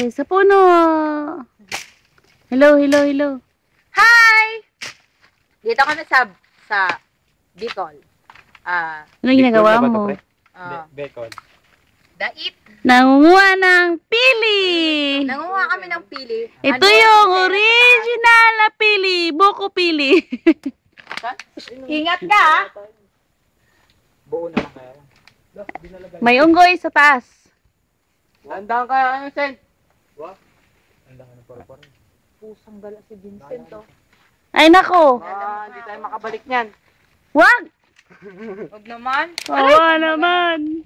sa puno. Hello, hello, hello. Hi! Dito kami sa Bicol. Ano ginagawa mo? Bicol. Dait. Nangunguha ng pili. Nangunguha kami ng pili. Ito yung original na pili. Buko pili. Ingat ka, ha? Buo na lang kaya. May unggoy sa taas. Tandaan ka, ano, Sen? What? Tandaan ka ng paro-paro. Pusang gala si Vincent, oh. Ay, nako. Hindi tayo makabalik niyan. Wag. Huwag naman. Oo naman.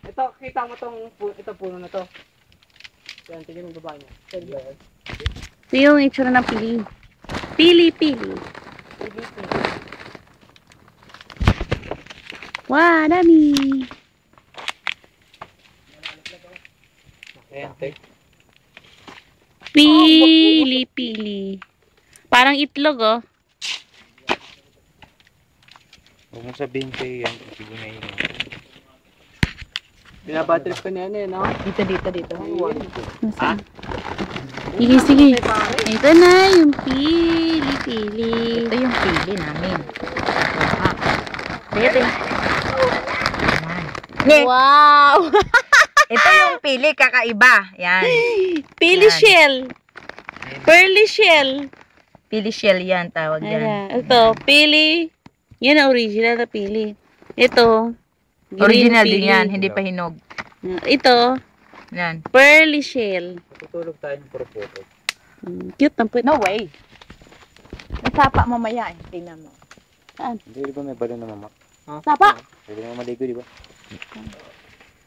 Ito, kita mo ito puno na to. Yan, tingin yung baba niya. Ito yung itsura ng pili. Pili, pili. Wow, dami. Ayan, tek. Pili, pili. Parang itlog, oh. Huwag mo sabihin kayo yan. Sige na yun. Binabatrip ko na yan eh, no? Dito. Nasaan? Sige, sige. Ito na yung pili, pili. Ito yung pili namin. Ito. Yan. Wow! Ito yung pili, kakaiba. Yan. Pili Yan. shell. Pearly shell. Pili shell yan, tawag yan. Ayan. Ito, pili. Yan ang original na pili. Ito, green Original pili. din yan, hindi pa hinog. Ito, Yan. pearly shell. Tutulog tayo ng puro-puro. Cute ang puwet. No way. Nasapa mamaya eh. Tingnan mo. Hindi, di ba may balon na mama? Sapa. Pwede naman maligo, di ba?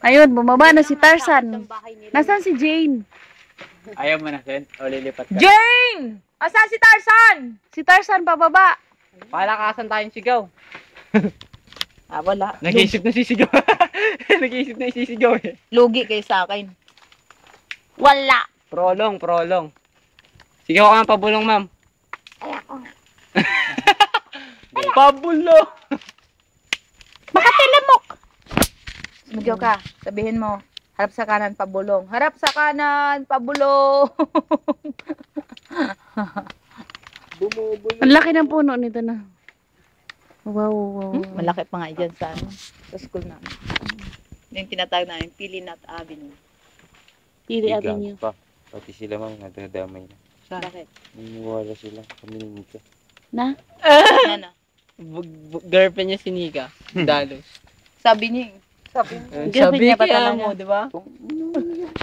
Ayun, bumaba na si Tarzan. Nasaan si Jane? Ayaw mo na, Sen? O lilipat ka? Jane! Asan si Tarzan? Si Tarzan pababa. Palakasan tayong sigaw. Wala. Nag-iisip na sisigaw. Nag-iisip na isisigaw eh. Lugi kayo sa akin. Wala. Prolong. Sigaw ka ng pabulong, ma'am. Pabulong! Makatilamok! Sumigaw ka. Sabihin mo, harap sa kanan, pabulong. Harap sa kanan, pabulong. Bumubulong. Ang laki ng puno nito na. Wow. Malaki pa nga dyan sa, sa school namin. Yung tinatawag namin, Pili Nut Avenue. Pili Ligaw avenue. pa. Pati sila ma'am, nadadamay na. Bakit? Niniwala sila. Kami ni Nika. Na? Ano? Girlfriend niya si Nika. Dalos. Sabi niya eh. Girlfriend niya pa kaya talaga. mo, di ba?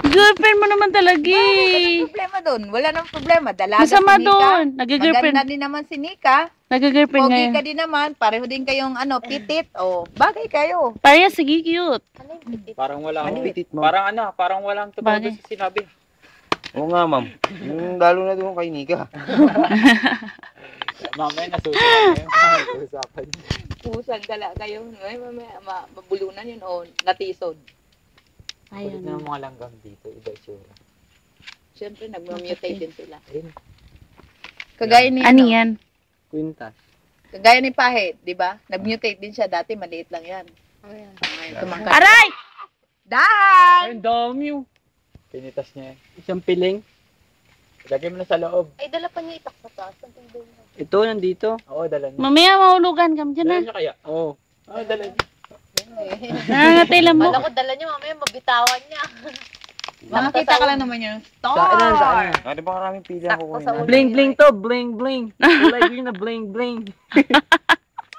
Girlfriend mo naman talaga Walang eh. problema doon. Wala nang problema. Dalaga Masama si Nika. doon. Nag-girlfriend. Maganda din naman si Nika. Nag-girlfriend Pogi ngayon. ka din naman. Pareho din kayong pitit. O, bagay kayo. Parehas, sige, cute. Ano yung pitit? Parang wala. Ang pitit mo. Parang walang totoo Bagay. sa sinabi. Oo nga ma'am. Yung lalo na doon kay Nika. Mamaya nasusunod na yun. Usapan. Pusang gala kayo. Ay, mamaya, mabulunan yun o natisod. Kulit na mga langgam dito. Iba itsura. Siyempre, nag-mutate din sila. Ayun. Kagaya ni, Ano yan? Quintas. Kagaya ni Pahit, di ba? Nag-mutate din siya. Dati maliit lang yan. Ngayon, tumangkat. Aray! Dahan! Ay, ang dami yun. Pinitas niya yan. Isang piling. Lagay mo na sa loob. Ay, dala pa niya itak sa taas. Ito, nandito. Oo, dala niya. Mamaya mahulugan kami dyan Dala na. niya kaya? Oo. Oo, dala niya. Nangangatay lang mo. Kala ko dala niya, mamaya mabitawan niya. Makakita ka lang naman yun. Star! Saan? Ah, di ba maraming pili Sakto ako sa kunin? ulo. Bling bling to, bling bling. Kulay green na bling bling.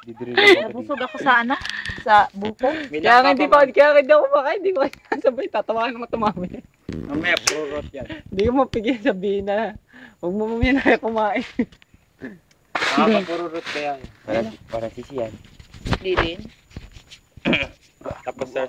Didrill ako dito. Nabusog ako sa ano? Sa buko. Kaya hindi ako makain, hindi ko sabay tatawanan mo tumami. Mamaya puro rot yan. Hindi ko mapigil sabihin na huwag mo mamaya na kumain. Puro root kaya. Parang sisi yan. Hindi din. Tapos sir,